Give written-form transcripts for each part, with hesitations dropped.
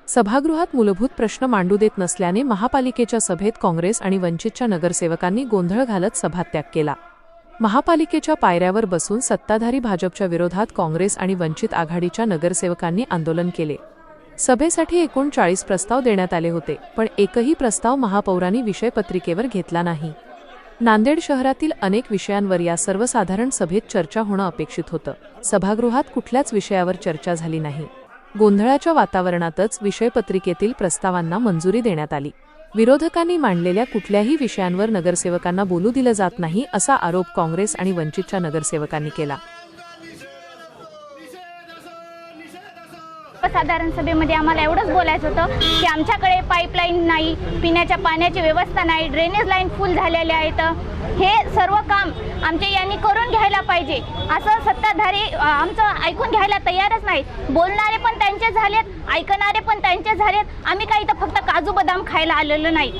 सभागृहात मूलभूत प्रश्न मांडू देत नसल्याने महापालिकेच्या सभेत काँग्रेस आणि वंचितच्या नगरसेवकांनी गोंधळ घालत सभात्याग केला। महापालिकेच्या पायऱ्यावर बसून सत्ताधारी भाजपच्या विरोधात काँग्रेस आणि वंचित आघाडीच्या नगरसेवकांनी आंदोलन केले। सभेसाठी एकूण 40 प्रस्ताव देण्यात आले होते, पण एकही प्रस्ताव महापौरांनी विषयपत्रिकेवर घेतला नाही। नांदेड शहरातील अनेक विषयांवर या सर्वसाधारण सभेत चर्चा होणं अपेक्षित होतं। सभागृहात कुठल्याच विषयावर चर्चा झाली नाही। गोंधळाच्या वातावरणातच विषयपत्रिकेतील प्रस्तावांना मंजुरी देण्यात आली। विरोधकांनी मांडलेल्या कुठल्याही विषयांवर नगरसेवकांना बोलू दिलं जात नाही असा आरोप काँग्रेस आणि वंचितच्या नगरसेवकांनी केला। साधारण सभेमध्ये आम्हाला एवढंच बोलायचं होतं की आमच्याकडे पाईपलाईन नाही, पिण्याच्या पाण्याची व्यवस्था नाही, ड्रेनेज लाईन फुल झालेले आहेत। हे सर्व काम आमच्या यांनी करून घ्यायला पाहिजे। असं सत्ताधारी आमचं ऐकून घ्यायला तयारच नाही। बोलणारे पण त्यांचे झालेत, ऐकणारे पण त्यांचे झालेत। आम्ही काही इथं फक्त काजू बदाम खायला आलेलो नाही।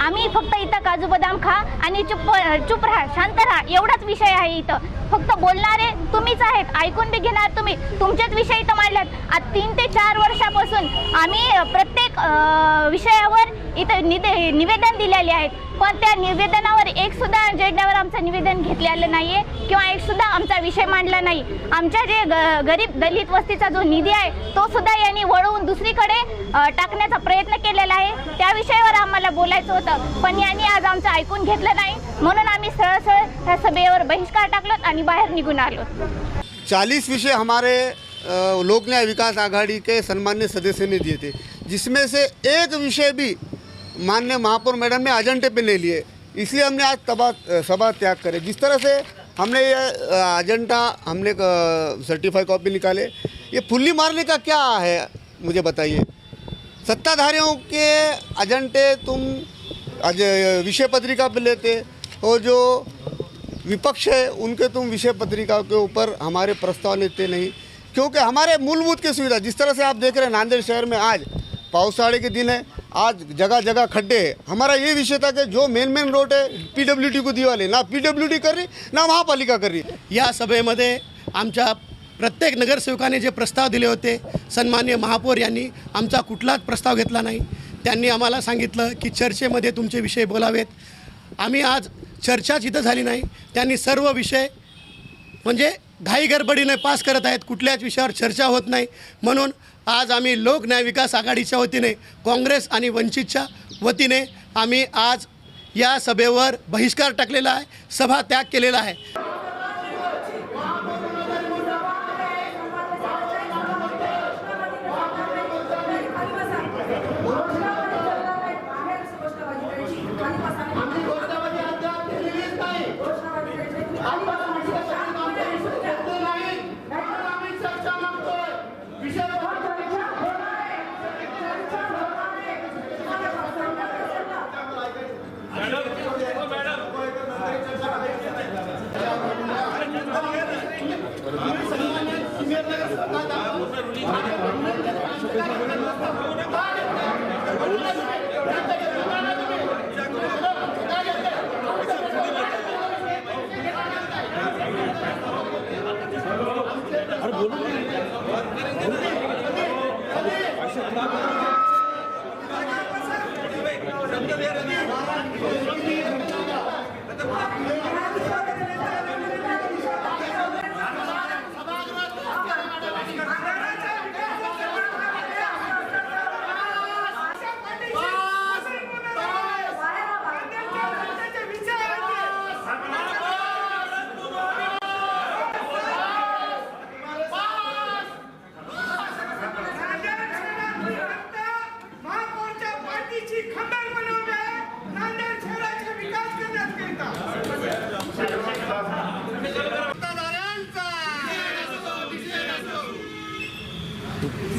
आम्ही फक्त इथं काजू बदाम खा आणि चुप राहा, शांत राहा एवढाच विषय आहे। इथं फक्त बोलणारे तुम्हीच आहेत, ऐकून बी घेणार तुम्ही। तुमचेच विषय इथं मांडल्यात। आज 3 ते 4 वर्षापासून आम्ही प्रत्येक विषयावर इथं निवेदन दिलेले आहेत, पण त्या निवेदनावर एक सुद्धा एजेंड्यावर आमचं निवेदन घेतलेलं नाहीये किंवा एक सुद्धा आमचा विषय मांडला नाही। आमच्या जे गरीब दलित वस्तीचा जो निधी आहे तो सुद्धा यांनी वळवून दुसरीकडे टाकण्याचा प्रयत्न केलेला आहे। त्या विषयावर आम्हाला बोलायचं होतं, पण यांनी आज आमचं ऐकून घेतलं नाही। म्हणून आम्ही सरळ त्या सभेवर बहिष्कार टाकलो आणि बाहेर निघून आलो। 40 विषय हमारे लोक न्याय विकास आघाड़ी के सम्मान्य सदस्य ने दिए थे, जिसमें से एक विषय भी माननीय महापौर मैडम ने एजेंडे पे ले लिए। इसलिए हमने आज सभा त्याग करे। जिस तरह से हमने ये एजेंडा हमने सर्टिफाइड कॉपी निकाले, ये फुल्ली मारने का क्या है मुझे बताइए। सत्ताधारियों के एजेंडे तुम विषय पत्रिका पे लेते और जो विपक्ष है उनके तुम विषय पत्रिका के ऊपर हमारे प्रस्ताव लेते नहीं, क्योंकि हमारे मूलभूत की सुविधा जिस तरह से आप देख रहे हैं नांदेड़ शहर में आज पावसाड़े के दिन है, आज जगह जगह खड्डे हैं। हमारा ये विषय था कि जो मेन रोड है पीडब्ल्यूडी को दिवाले, ना पीडब्ल्यूडी कर रही ना महापालिका कर रही। या सभेमध्ये आमच्या प्रत्येक नगरसेवकाने जे प्रस्ताव दिले होते, सन्माननीय महापौर यांनी आमचा कुठलाच प्रस्ताव घेतला नाही। त्यांनी आम्हाला सांगितलं की चर्चेमध्ये तुमचे विषय बोलावेत। आम्ही आज चर्चाच इथं झाली नाही। त्यांनी सर्व विषय म्हणजे घाई गडबडीने पास करत आहेत, कुठल्याच विषयावर चर्चा होत नाही। म्हणून आज आम्ही लोक न्याय विकास आघाडीच्या वतीने, काँग्रेस आणि वंचितच्या वतीने आम्ही आज या सभेवर बहिष्कार टाकलेला आहे, सभा त्याग केलेला आहे।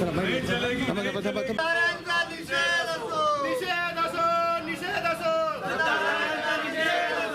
चला